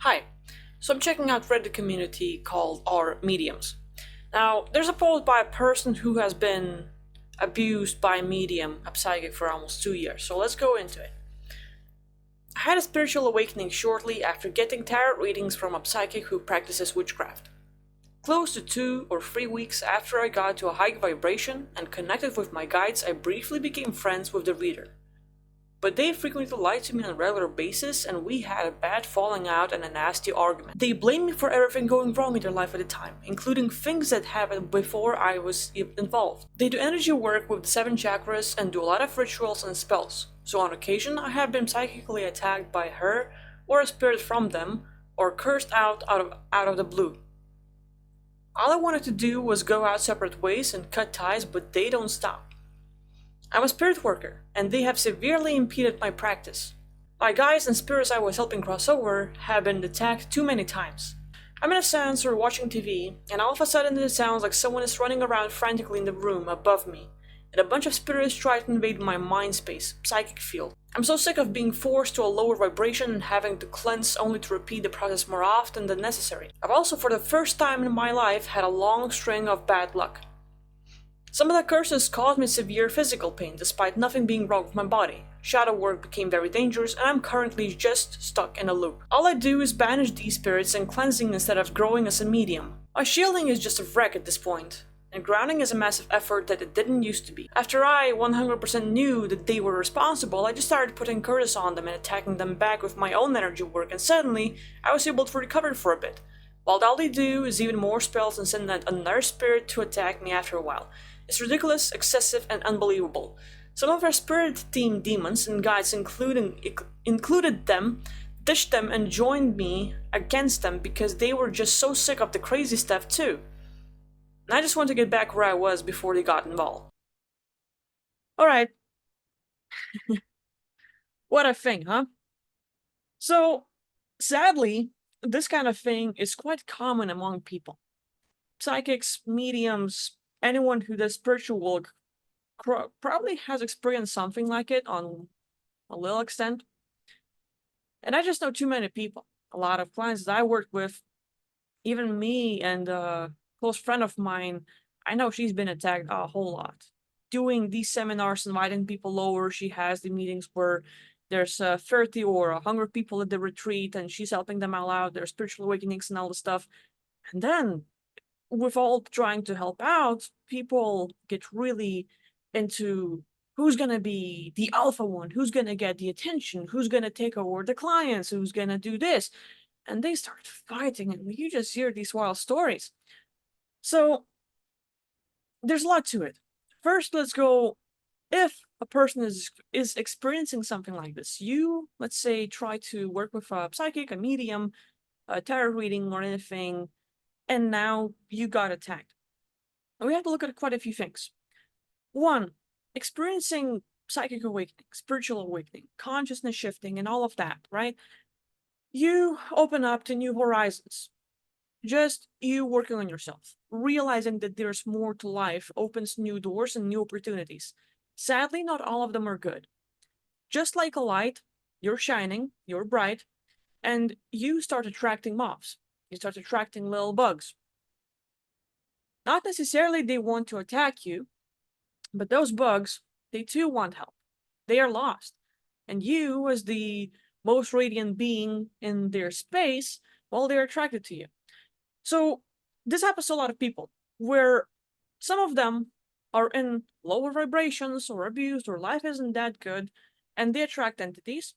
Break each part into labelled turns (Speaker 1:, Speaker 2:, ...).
Speaker 1: Hi. So I'm checking out Reddit community called our mediums. Now, there's a post by a person who has been abused by a medium, a psychic, for almost 2 years. So let's go into it. I had a spiritual awakening shortly after getting tarot readings from a psychic who practices witchcraft. Close to 2 or 3 weeks after I got to a high vibration and connected with my guides, I briefly became friends with the reader. But they frequently lied to me on a regular basis, and we had a bad falling out and a nasty argument. They blamed me for everything going wrong in their life at the time, including things that happened before I was involved. They do energy work with the 7 chakras and do a lot of rituals and spells, so on occasion I have been psychically attacked by her or a spirit from them, or cursed out of the blue. All I wanted to do was go out separate ways and cut ties, but they don't stop. I'm a spirit worker, and they have severely impeded my practice. My guides and spirits I was helping cross over have been attacked too many times. I'm in a seance or watching TV, and all of a sudden it sounds like someone is running around frantically in the room above me, and a bunch of spirits try to invade my mind space, psychic field. I'm so sick of being forced to a lower vibration and having to cleanse only to repeat the process more often than necessary. I've also for the first time in my life had a long string of bad luck. Some of the curses caused me severe physical pain despite nothing being wrong with my body. Shadow work became very dangerous and I'm currently just stuck in a loop. All I do is banish these spirits and cleansing instead of growing as a medium. My shielding is just a wreck at this point, and grounding is a massive effort that it didn't used to be. After I 100% knew that they were responsible, I just started putting curses on them and attacking them back with my own energy work, and suddenly I was able to recover for a bit. While all they do is even more spells and send another spirit to attack me after a while. It's ridiculous, excessive, and unbelievable. Some of our spirit-themed demons and guides included them, dished them, and joined me against them because they were just so sick of the crazy stuff too. And I just want to get back where I was before they got involved. Alright. What a thing, huh? So, sadly, this kind of thing is quite common among people. Psychics, mediums, anyone who does spiritual work probably has experienced something like it on a little extent. And I just know too many people. A lot of clients that I work with, even me and a close friend of mine, I know she's been attacked a whole lot. Doing these seminars, inviting people over, she has the meetings where there's 30 or 100 people at the retreat and she's helping them all out, their spiritual awakenings and all the stuff. And then with all trying to help out, people get really into who's gonna be the alpha one, who's gonna get the attention, who's gonna take over the clients, who's gonna do this. And they start fighting, and you just hear these wild stories. So there's a lot to it. First, let's go. If a person is experiencing something like this, you, let's say, try to work with a psychic, a medium, a tarot reading, or anything, and now you got attacked. And we have to look at quite a few things. One, experiencing psychic awakening, spiritual awakening, consciousness shifting, and all of that, right? You open up to new horizons. Just you working on yourself, realizing that there's more to life opens new doors and new opportunities. Sadly, not all of them are good. Just like a light, you're shining, you're bright, and you start attracting moths. You start attracting little bugs. Not necessarily they want to attack you, but those bugs, they too want help. They are lost. And you, as the most radiant being in their space, well, they're attracted to you. So this happens to a lot of people, where some of them are in lower vibrations or abused or life isn't that good, and they attract entities.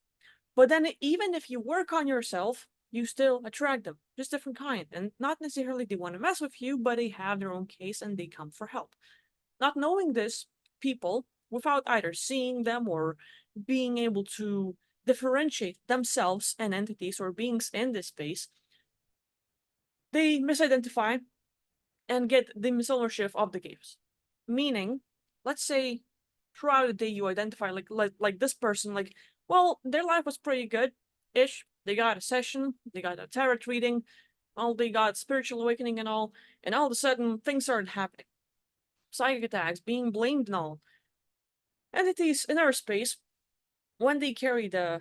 Speaker 1: But then even if you work on yourself, you still attract them, just different kind. And not necessarily they want to mess with you, but they have their own case and they come for help. Not knowing this, people, without either seeing them or being able to differentiate themselves and entities or beings in this space, they misidentify and get the misownership of the gifts. Meaning, let's say throughout the day you identify like this person, like, well, their life was pretty good-ish. They got a session, they got a tarot reading, well, they got spiritual awakening and all of a sudden things started happening. Psychic attacks, being blamed and all. Entities in our space, when they carry the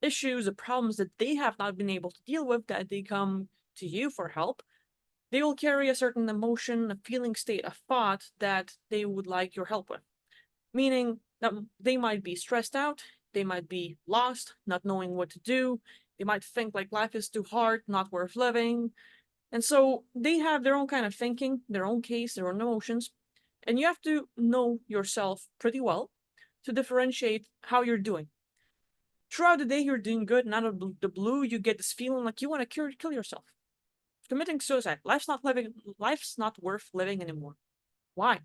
Speaker 1: issues, the problems that they have not been able to deal with, that they come to you for help, they will carry a certain emotion, a feeling state, a thought that they would like your help with. Meaning that they might be stressed out, they might be lost, not knowing what to do, they might think like life is too hard, not worth living. And so they have their own kind of thinking, their own case, their own emotions. And you have to know yourself pretty well to differentiate how you're doing. Throughout the day, you're doing good, and out of the blue, you get this feeling like you want to kill yourself. Committing suicide. Life's not worth living anymore. Why?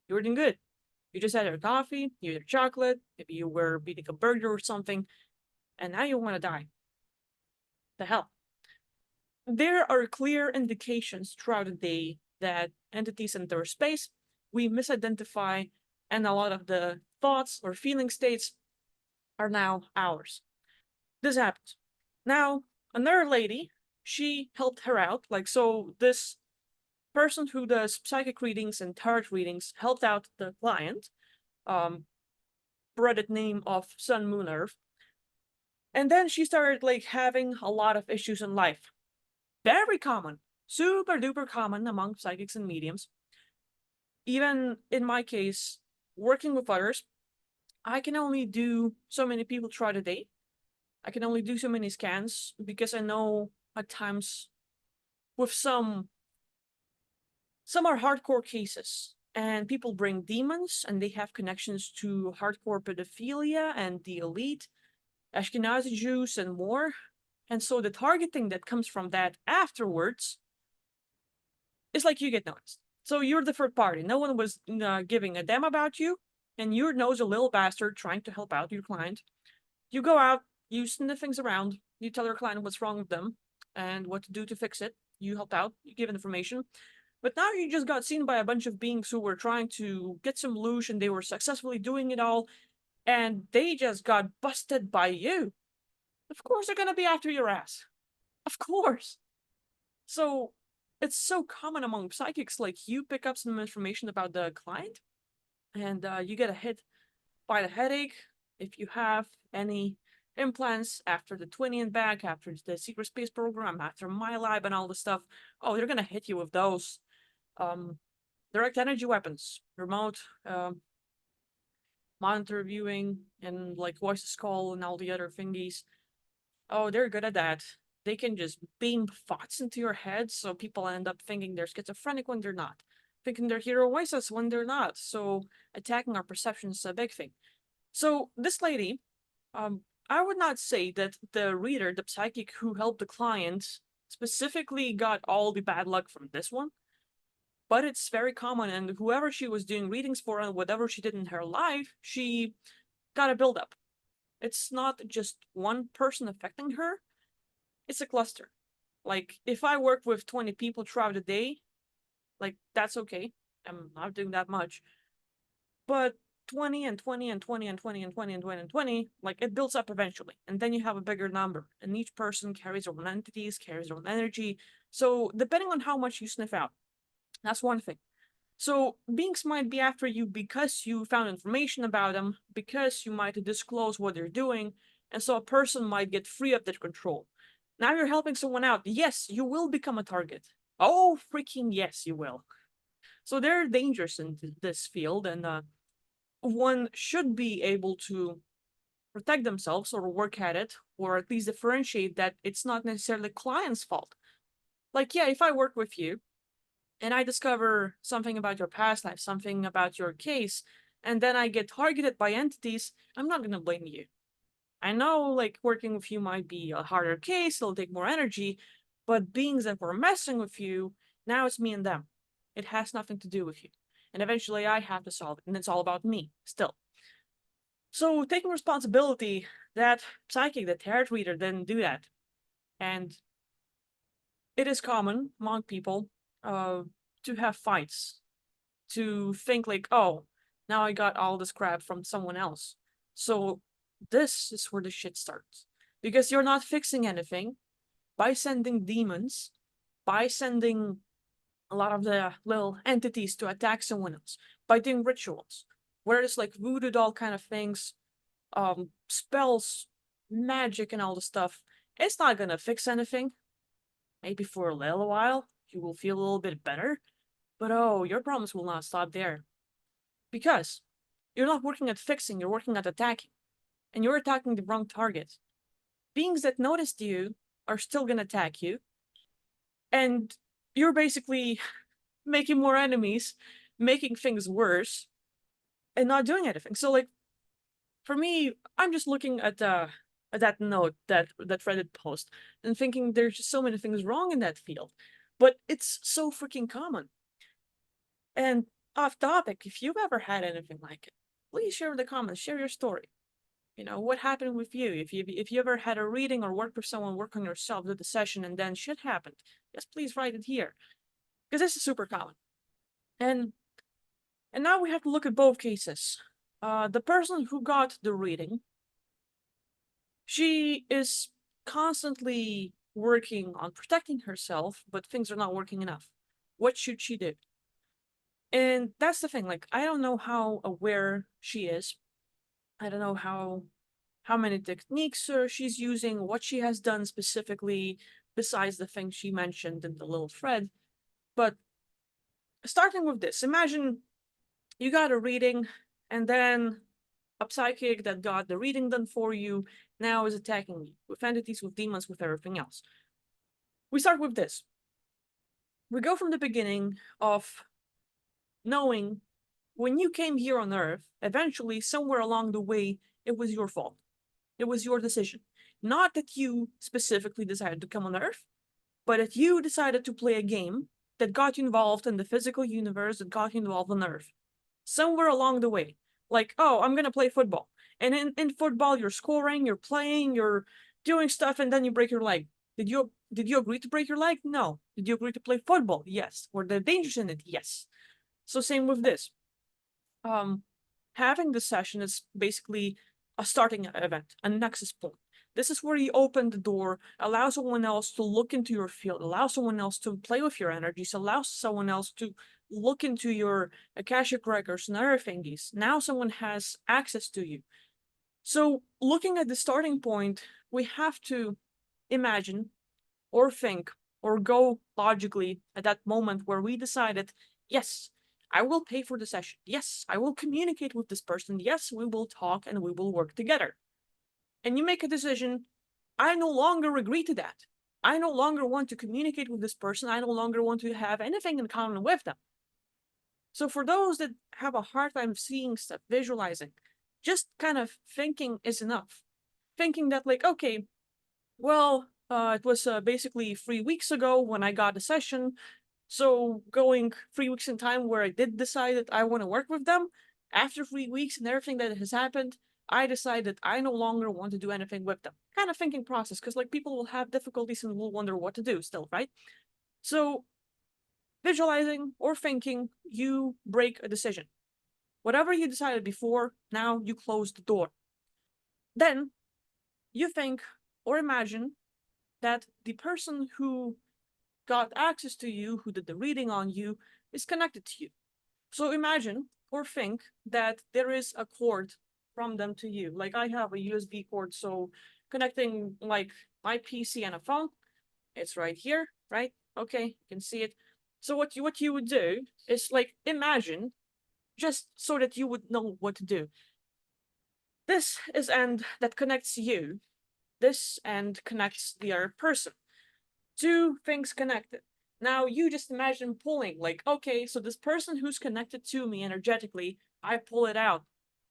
Speaker 1: You were doing good. You just had your coffee, you had your chocolate, maybe you were eating a burger or something, and now you want to die. The hell? There are clear indications throughout the day that entities enter space, we misidentify, and a lot of the thoughts or feeling states are now ours. This happens. Now, another lady, she helped her out. Like, so this person who does psychic readings and tarot readings helped out the client, Reddit name of Sun Moon Earth. And then she started like having a lot of issues in life. Very common, super duper common among psychics and mediums. Even in my case, working with others, I can only do so many people throughout a day. I can only do so many scans because I know at times with some are hardcore cases and people bring demons and they have connections to hardcore pedophilia and the elite, Ashkenazi Jews and more. And so the targeting that comes from that afterwards is like you get noticed. So you're the third party. No one was giving a damn about you, and you're knows a little bastard trying to help out your client. You go out, you sniff things around, you tell your client what's wrong with them and what to do to fix it. You help out, you give information. But now you just got seen by a bunch of beings who were trying to get some loot and they were successfully doing it all, and they just got busted by you. Of course they're gonna be after your ass. Of course. So it's so common among psychics, like you pick up some information about the client and you get a hit by the headache. If you have any implants after the 20 and back, after the secret space program, after my lab and all the stuff, oh, they're gonna hit you with those. Direct energy weapons, remote monitor viewing, and like voice to skull and all the other thingies. Oh, they're good at that. They can just beam thoughts into your head, so people end up thinking they're schizophrenic when they're not, thinking they're hero voices when they're not. So attacking our perceptions is a big thing. So this lady, I would not say that the reader, the psychic who helped the client, specifically got all the bad luck from this one, but it's very common. And whoever she was doing readings for and whatever she did in her life, she got a build up. It's not just one person affecting her, it's a cluster. Like, if I work with 20 people throughout the day, like, that's okay. I'm not doing that much. But 20 and 20 and 20 and 20 and 20 and 20 and 20, like, it builds up eventually. And then you have a bigger number. And each person carries their own entities, carries their own energy. So, depending on how much you sniff out, that's one thing. So, beings might be after you because you found information about them, because you might disclose what they're doing, and so a person might get free of that control. Now you're helping someone out. Yes, you will become a target. Oh, freaking yes, you will. So there are dangers in this field, and one should be able to protect themselves or work at it, or at least differentiate that it's not necessarily client's fault. Like, yeah, if I work with you, and I discover something about your past life, something about your case, and then I get targeted by entities, I'm not gonna blame you. I know, like, working with you might be a harder case, it'll take more energy, but beings that were messing with you, now it's me and them. It has nothing to do with you. And eventually I have to solve it, and it's all about me, still. So, taking responsibility, that psychic, that tarot reader didn't do that. And it is common among people to have fights, to think like, oh, now I got all this crap from someone else. So this is where the shit starts. Because you're not fixing anything by sending demons, by sending a lot of the little entities to attack someone else, by doing rituals, where it's like voodoo doll kind of things, spells. magic and all the stuff, it's not gonna fix anything. Maybe for a little while, you will feel a little bit better, but oh, your problems will not stop there. Because you're not working at fixing, you're working at attacking. And you're attacking the wrong target. Beings that noticed you are still gonna attack you, and you're basically making more enemies, making things worse, and not doing anything. So like for me, I'm just looking at that note, that Reddit post, and thinking there's just so many things wrong in that field. But it's so freaking common. And off topic, if you've ever had anything like it, please share in the comments, share your story. What happened with you? If you ever had a reading or worked with someone, work on yourself, did the session, and then shit happened. Yes, please write it here. Because this is super common. And now we have to look at both cases. The person who got the reading, she is constantly working on protecting herself, but things are not working enough. What should she do? And that's the thing, like, I don't know how aware she is. I don't know how many techniques she's using, what she has done specifically, besides the things she mentioned in the little thread. But starting with this, imagine you got a reading, and then a psychic that got the reading done for you now is attacking you with entities, with demons, with everything else. We start with this. We go from the beginning of knowing when you came here on Earth, eventually, somewhere along the way, it was your fault. It was your decision. Not that you specifically decided to come on Earth, but that you decided to play a game that got you involved in the physical universe, that got you involved on Earth. Somewhere along the way. Like, oh, I'm gonna play football. And in football, you're scoring, you're playing, you're doing stuff, and then you break your leg. Did you agree to break your leg? No. Did you agree to play football? Yes. Were there dangers in it? Yes. So same with this. Having this session is basically a starting event, a nexus point. This is where you open the door, allow someone else to look into your field, allow someone else to play with your energies, allow someone else to look into your Akashic records and other thingies. Now someone has access to you. So looking at the starting point, we have to imagine or think or go logically at that moment where we decided, yes, I will pay for the session. Yes, I will communicate with this person. Yes, we will talk and we will work together. And you make a decision, I no longer agree to that. I no longer want to communicate with this person. I no longer want to have anything in common with them. So for those that have a hard time seeing stuff, visualizing, just kind of thinking is enough. Thinking that like, okay, well, it was basically 3 weeks ago when I got a session. So going 3 weeks in time where I did decide that I want to work with them, after 3 weeks and everything that has happened, I decided I no longer want to do anything with them. Kind of thinking process, because like people will have difficulties and will wonder what to do still, right? So visualizing or thinking, you break a decision. Whatever you decided before, now you close the door. Then you think or imagine that the person who got access to you, who did the reading on you, is connected to you. So imagine or think that there is a cord from them to you. Like I have a USB cord, so connecting like my PC and a phone, it's right here, right? Okay, you can see it. So what you would do is like imagine, just so that you would know what to do. This is end that connects you. This end connects the other person. Two things connected. Now you just imagine pulling, like, okay, so this person who's connected to me energetically, I pull it out.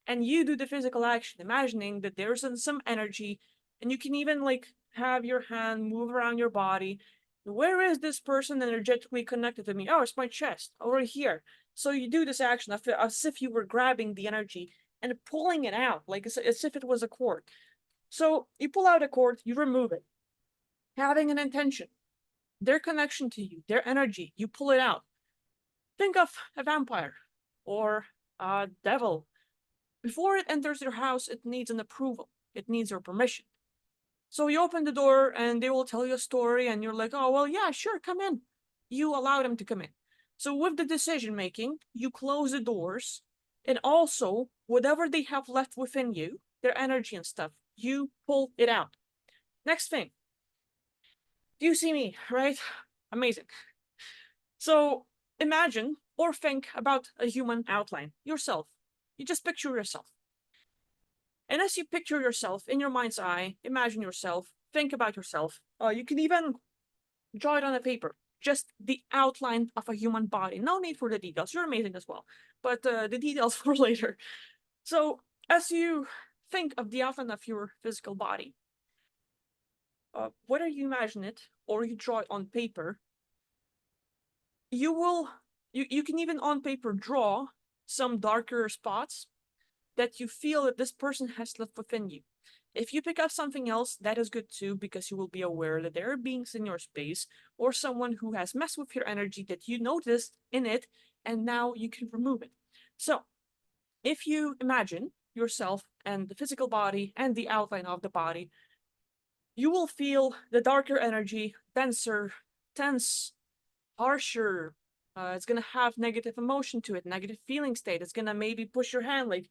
Speaker 1: And you do the physical action, imagining that there's some energy, and you can even like have your hand move around your body. Where is this person energetically connected to me? Oh, it's my chest, over here. So you do this action as if you were grabbing the energy and pulling it out, like as if it was a cord. So you pull out a cord, you remove it, having an intention, their connection to you, their energy, you pull it out. Think of a vampire or a devil. Before it enters your house, it needs an approval, it needs your permission. So you open the door and they will tell you a story, and you're like, oh, well, yeah, sure, come in. You allow them to come in. So with the decision making, you close the doors, and also whatever they have left within you, their energy and stuff, you pull it out. Next thing, do you see me, right? Amazing. So imagine or think about a human outline, yourself. You just picture yourself. And as you picture yourself in your mind's eye, imagine yourself, think about yourself. You can even draw it on a paper, just the outline of a human body. No need for the details. You're amazing as well, but the details for later. So as you think of the outline of your physical body, whether you imagine it or you draw it on paper, you can even on paper draw some darker spots that you feel that this person has left within you. If you pick up something else, that is good too, because you will be aware that there are beings in your space or someone who has messed with your energy that you noticed in it, and now you can remove it. So, if you imagine yourself and the physical body and the outline of the body, you will feel the darker energy, denser, tense, harsher. It's gonna have negative emotion to it, negative feeling state. It's gonna maybe push your hand like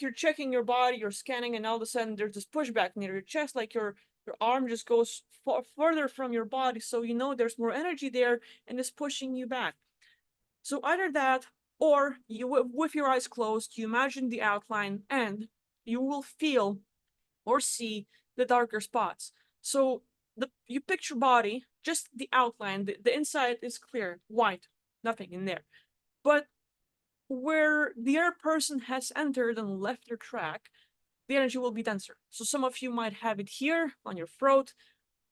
Speaker 1: you're checking your body, you're scanning, and all of a sudden there's this pushback near your chest, like your arm just goes further from your body, so you know there's more energy there and it's pushing you back. So either that, or you, with your eyes closed, you imagine the outline, and you will feel or see the darker spots. So you picture body, just the outline, the inside is clear, white, nothing in there. But where the other person has entered and left their track, the energy will be denser. So some of you might have it here on your throat,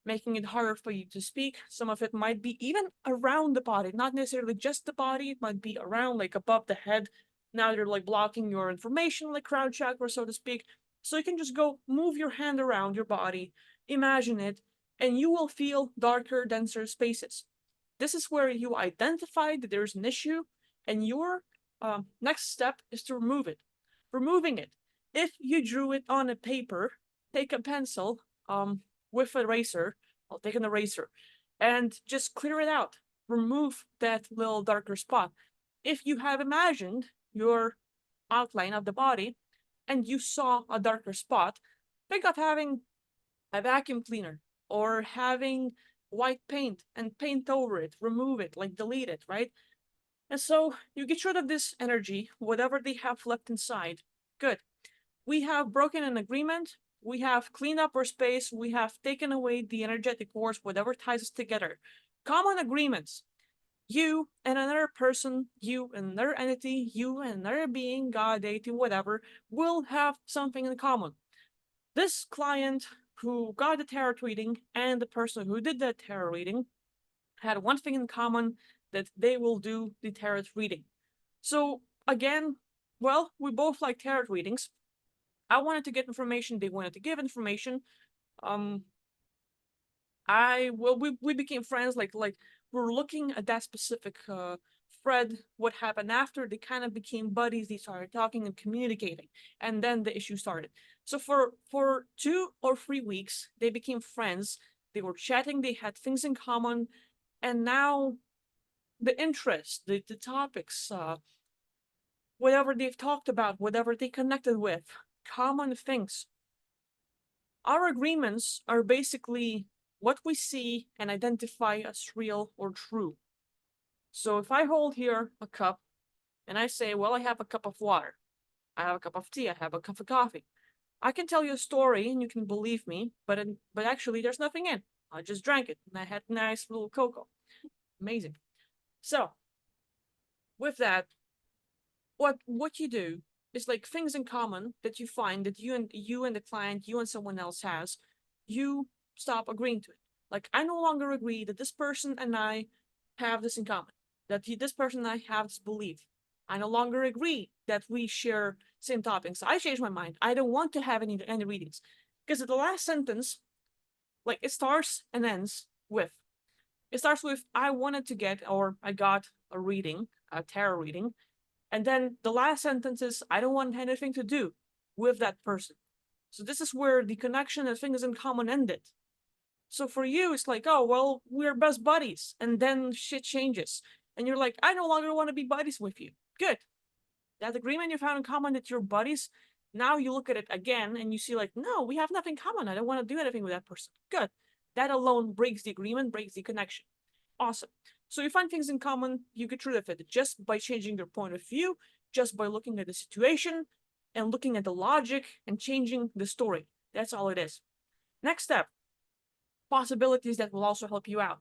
Speaker 1: making it harder for you to speak. Some of it might be even around the body, not necessarily just the body. It might be around, like above the head. Now you're like blocking your information, like crown chakra, so to speak. So you can just go move your hand around your body, imagine it, and you will feel darker, denser spaces. This is where you identify that there's an issue, and your next step is to remove it. Removing it. If you drew it on a paper, take a pencil with an eraser. I'll take an eraser and just clear it out. Remove that little darker spot. If you have imagined your outline of the body and you saw a darker spot, think of having a vacuum cleaner or having white paint and paint over it, remove it, like delete it, right? And so you get rid of this energy, whatever they have left inside. Good. We have broken an agreement. We have cleaned up our space. We have taken away the energetic wars, whatever ties us together. Common agreements. You and another person, you and another entity, you and another being, God, deity, whatever, will have something in common. This client who got the tarot reading and the person who did the tarot reading had one thing in common, that they will do the tarot reading. So again, well, we both like tarot readings. I wanted to get information, they wanted to give information. We became friends, like we're looking at that specific thread, what happened after. They kind of became buddies, they started talking and communicating, and then the issue started. So for 2 or 3 weeks, they became friends, they were chatting, they had things in common, and now the interest, the topics, whatever they've talked about, whatever they connected with, common things. Our agreements are basically what we see and identify as real or true. So if I hold here a cup and I say, well, I have a cup of water, I have a cup of tea, I have a cup of coffee, I can tell you a story and you can believe me, but actually there's nothing in. I just drank it and I had nice little cocoa. Amazing. So with that, what you do is like things in common that you find that you and the client, you and someone else has, you stop agreeing to it. Like, I no longer agree that this person and I have this in common, that this person and I have this belief. I no longer agree that we share same topics. I changed my mind. I don't want to have any readings. Because the last sentence, like, it starts and ends with, it starts with, I wanted to get, or I got a reading, a tarot reading, and then the last sentence is, I don't want anything to do with that person. So this is where the connection and things in common ended. So for you, it's like, oh, well, we're best buddies. And then shit changes. And you're like, I no longer want to be buddies with you. Good. That agreement you found in common that you're buddies, Now you look at it again and you see like, no, we have nothing common. I don't want to do anything with that person. Good. That alone breaks the agreement, breaks the connection. Awesome. So you find things in common, you get rid of it just by changing their point of view, just by looking at the situation and looking at the logic and changing the story. That's all it is. Next step, possibilities that will also help you out.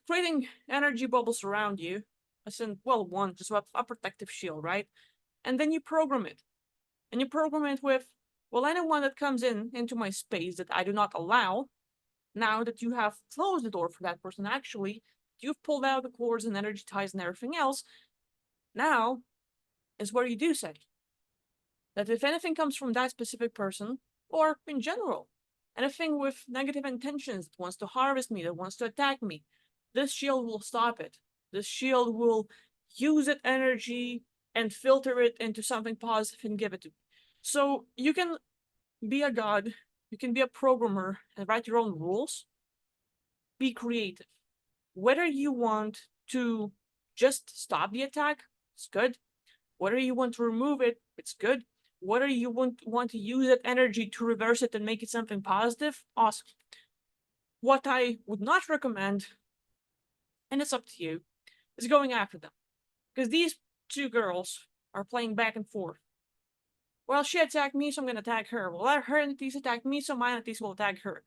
Speaker 1: Creating energy bubbles around you, as in, well, one, just a protective shield, right? And then you program it. And you program it with, well, anyone that comes into my space that I do not allow, now that you have closed the door for that person, actually, you've pulled out the cords and energy ties and everything else, now is where you do say that if anything comes from that specific person, or in general, anything with negative intentions that wants to harvest me, that wants to attack me, this shield will stop it. This shield will use that energy and filter it into something positive and give it to me. So you can be a god, you can be a programmer and write your own rules. Be creative. Whether you want to just stop the attack, it's good. Whether you want to remove it, it's good. Whether you want to use that energy to reverse it and make it something positive, awesome. What I would not recommend, and it's up to you, is going after them. Because these two girls are playing back and forth. Well, she attacked me, so I'm gonna attack her. Well, her entities attacked me, so my entities will attack her.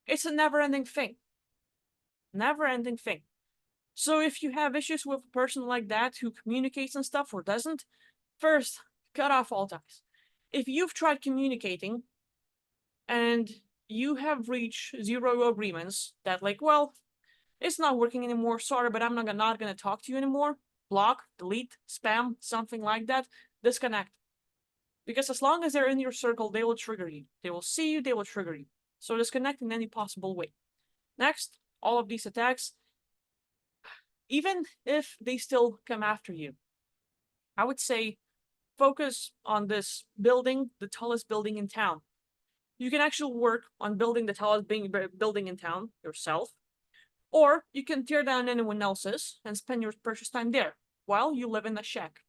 Speaker 1: It's a never-ending thing. Never-ending thing. So if you have issues with a person like that who communicates and stuff or doesn't, first, cut off all ties. If you've tried communicating and you have reached zero agreements that like, well, it's not working anymore, sorry, but I'm not gonna talk to you anymore, block, delete, spam, something like that, disconnect. Because as long as they're in your circle, they will trigger you. They will see you, they will trigger you. So disconnect in any possible way. Next, all of these attacks, even if they still come after you, I would say focus on this building, the tallest building in town. You can actually work on building the tallest building in town yourself, or you can tear down anyone else's and spend your precious time there while you live in a shack.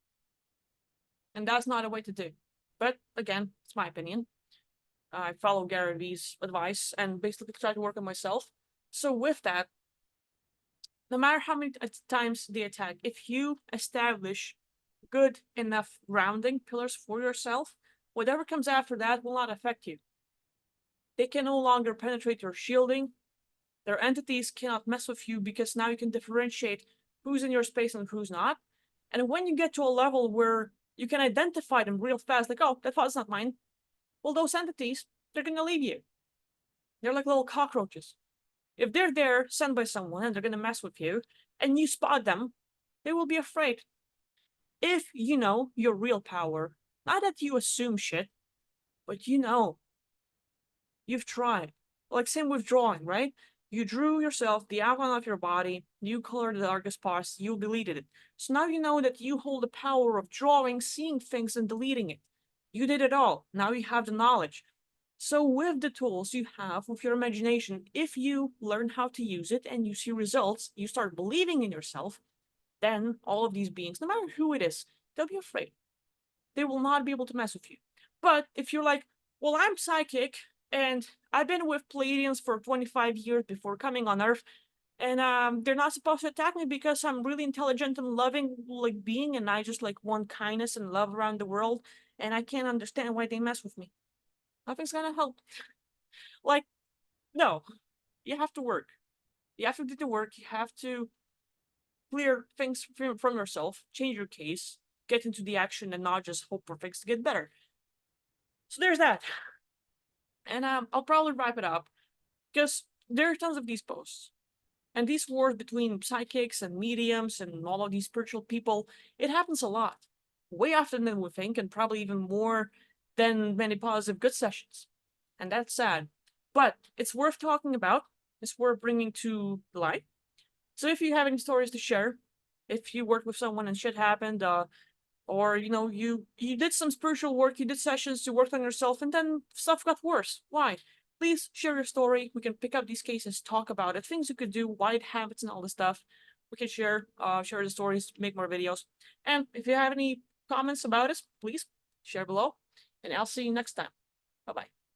Speaker 1: And that's not a way to do. But again, it's my opinion. I follow Gary Vee's advice and basically try to work on myself. So with that, no matter how many times they attack, if you establish good enough grounding pillars for yourself, whatever comes after that will not affect you. They can no longer penetrate your shielding. Their entities cannot mess with you because now you can differentiate who's in your space and who's not. And when you get to a level where you can identify them real fast, like, oh, that thought's not mine, well, those entities, they're gonna leave you. They're like little cockroaches. If they're there, sent by someone, and they're gonna mess with you, and you spot them, they will be afraid. If you know your real power, not that you assume shit, but you know, you've tried. Like same with drawing, right? You drew yourself the outline of your body, you colored the darkest parts, you deleted it. So now you know that you hold the power of drawing, seeing things, and deleting it. You did it all. Now you have the knowledge. So with the tools you have with your imagination, if you learn how to use it and you see results, you start believing in yourself, then all of these beings, no matter who it is, they'll be afraid. They will not be able to mess with you. But if you're like, well, I'm psychic and I've been with Pleiadians for 25 years before coming on Earth, and they're not supposed to attack me because I'm really intelligent and loving like being, and I just like want kindness and love around the world, and I can't understand why they mess with me. Nothing's gonna help. Like, no, you have to work. You have to do the work. You have to clear things from yourself, change your case, get into the action, and not just hope for things to get better. So there's that. And I'll probably wrap it up because there are tons of these posts. And these wars between psychics and mediums and all of these spiritual people, it happens a lot. Way often than we think, and probably even more than many positive good sessions. And that's sad. But it's worth talking about. It's worth bringing to light. So if you have any stories to share, if you worked with someone and shit happened, or you did some spiritual work, you did sessions, you worked on yourself, and then stuff got worse. Why? Please share your story. We can pick up these cases, talk about it, things you could do, white habits, and all this stuff. We can share the stories, make more videos. And if you have any comments about us, please share below, and I'll see you next time. Bye-bye.